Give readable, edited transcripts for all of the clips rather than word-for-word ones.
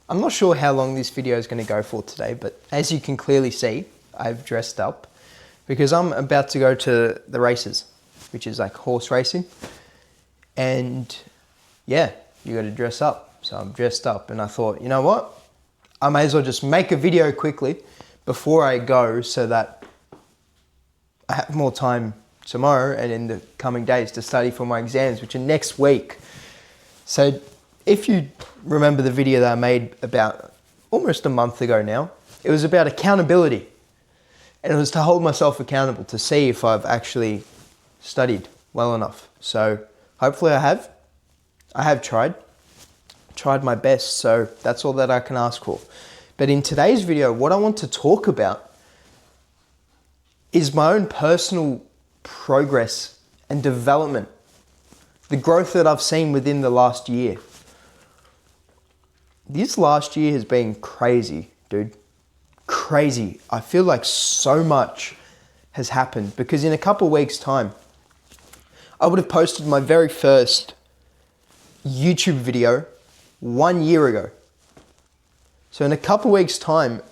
I'm not sure how long this video is going to go for today, but as you can clearly see, I've dressed up because I'm about to go to the races, which is like horse racing. And yeah, you got to dress up. So I'm dressed up and I thought, you know what? I may as well just make a video quickly before I go so that I have more time tomorrow and in the coming days to study for my exams, which are next week. So if you remember the video that I made about almost a month ago now, it was about accountability. And it was to hold myself accountable to see if I've actually studied well enough. So hopefully I have. I have tried my best. So that's all that I can ask for. But in today's video, what I want to talk about is my own personal progress and development. The growth that I've seen within the last year. This last year has been crazy, dude. Crazy. I feel like so much has happened because in a couple of weeks' time, I would have posted my very first YouTube video 1 year ago. So in a couple of weeks' time,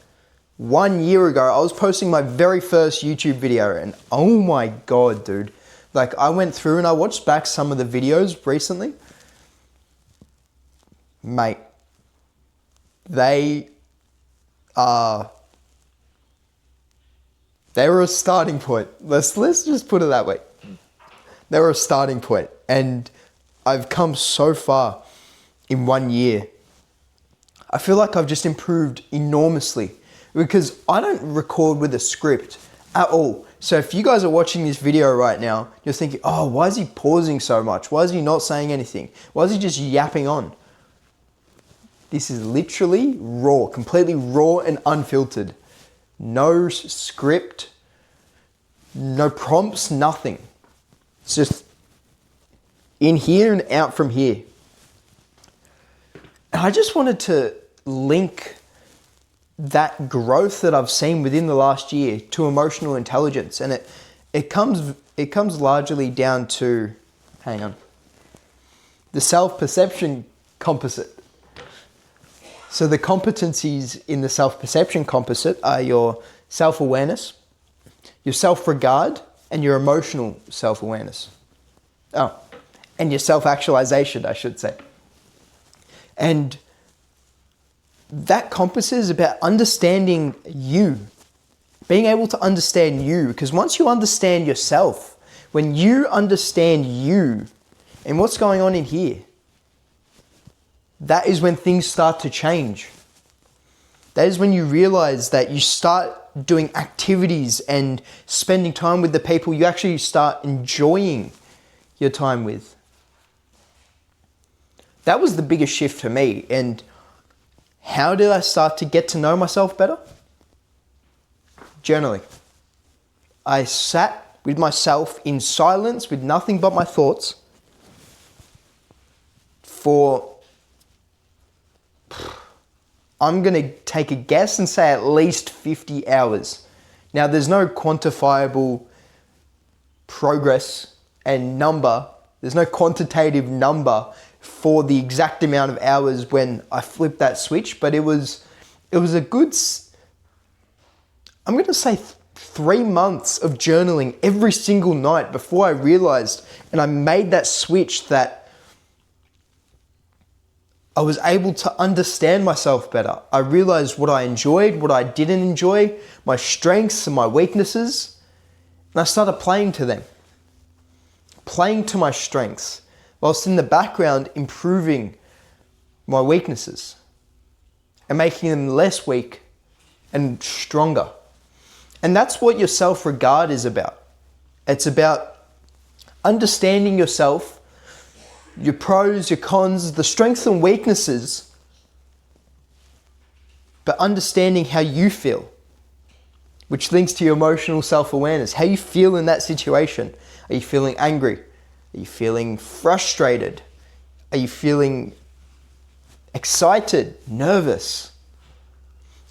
1 year ago, I was posting my very first YouTube video and oh my God, dude. Like I went through and I watched back some of the videos recently. Mate, they were a starting point. Let's just put it that way. They were a starting point and I've come so far in 1 year. I feel like I've just improved enormously because I don't record with a script at all. So if you guys are watching this video right now, you're thinking, oh, why is he pausing so much? Why is he not saying anything? Why is he just yapping on? This is literally raw, completely raw and unfiltered. No script, no prompts, nothing. It's just in here and out from here. And I just wanted to link that growth that I've seen within the last year to emotional intelligence. And it comes largely down to, hang on, the self-perception composite. So the competencies in the self-perception composite are your self-awareness, your self-regard, and your emotional self-awareness. Oh, and your self-actualization, I should say. And that compass is about understanding you, being able to understand you, because once you understand yourself, when you understand you and what's going on in here, that is when things start to change. That is when you realize that you start doing activities and spending time with the people you actually start enjoying your time with. That was the biggest shift for me. And how did I start to get to know myself better? Journaling. I sat with myself in silence with nothing but my thoughts for, I'm going to take a guess and say at least 50 hours. Now there's no quantifiable progress and number. There's no quantitative number for the exact amount of hours when I flipped that switch, but it was a good, I'm going to say 3 months of journaling every single night before I realized and I made that switch that I was able to understand myself better. I realized what I enjoyed, what I didn't enjoy, my strengths and my weaknesses, and I started playing to them, playing to my strengths, whilst in the background improving my weaknesses and making them less weak and stronger. And that's what your self-regard is about. It's about understanding yourself, your pros, your cons, the strengths and weaknesses, but understanding how you feel, which links to your emotional self-awareness. How you feel in that situation. Are you feeling angry? Are you feeling frustrated? Are you feeling excited, nervous?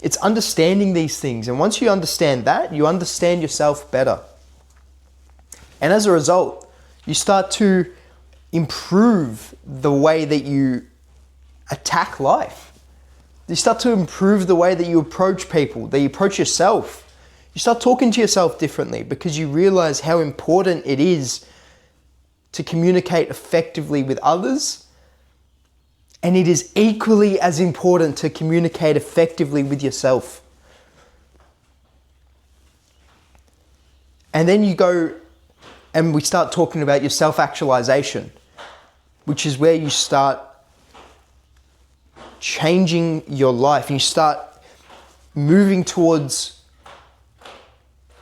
It's understanding these things. And once you understand that, you understand yourself better. And as a result, you start to improve the way that you attack life. You start to improve the way that you approach people, that you approach yourself. You start talking to yourself differently because you realize how important it is to communicate effectively with others. And it is equally as important to communicate effectively with yourself. And then you go and we start talking about your self-actualization, which is where you start changing your life and you start moving towards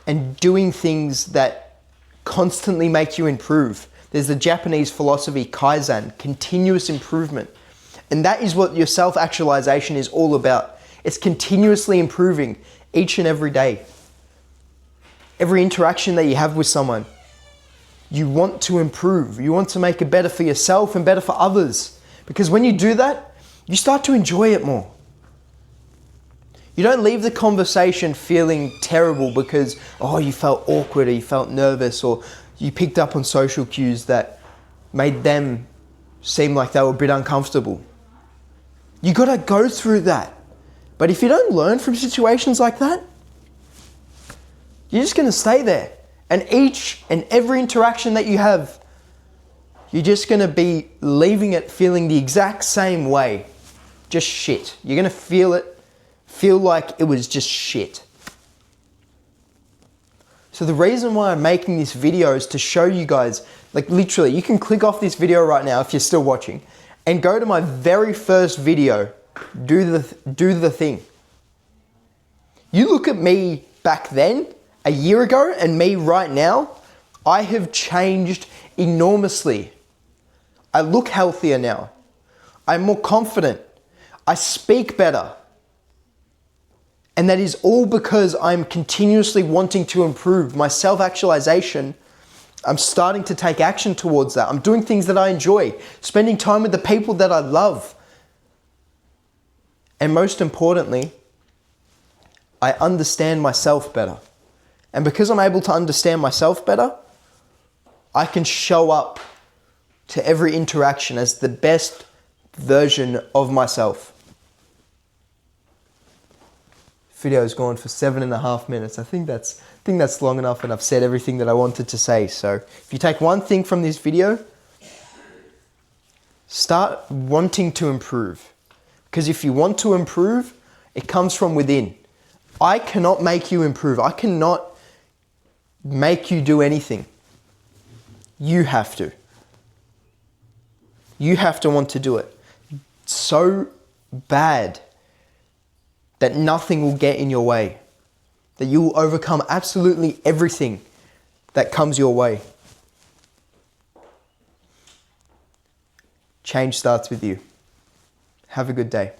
and doing things that constantly make you improve. There's the Japanese philosophy, Kaizen, continuous improvement. And that is what your self-actualization is all about. It's continuously improving each and every day. Every interaction that you have with someone, you want to improve. You want to make it better for yourself and better for others. Because when you do that, you start to enjoy it more. You don't leave the conversation feeling terrible because, you felt awkward or you felt nervous or you picked up on social cues that made them seem like they were a bit uncomfortable. You gotta go through that. But if you don't learn from situations like that, you're just gonna stay there. And each and every interaction that you have, you're just gonna be leaving it feeling the exact same way. Just shit. You're gonna feel like it was just shit. So the reason why I'm making this video is to show you guys, like literally, you can click off this video right now if you're still watching and go to my very first video, do the thing. You look at me back then, a year ago, and me right now, I have changed enormously. I look healthier now. I'm more confident. I speak better. And that is all because I'm continuously wanting to improve my self-actualization. I'm starting to take action towards that. I'm doing things that I enjoy, spending time with the people that I love. And most importantly, I understand myself better. And because I'm able to understand myself better, I can show up to every interaction as the best version of myself. Video's gone for 7.5 minutes. I think that's long enough and I've said everything that I wanted to say. So if you take one thing from this video, start wanting to improve. Because if you want to improve, it comes from within. I cannot make you improve. I cannot make you do anything. You have to. You have to want to do it so bad that nothing will get in your way, that you will overcome absolutely everything that comes your way. Change starts with you. Have a good day.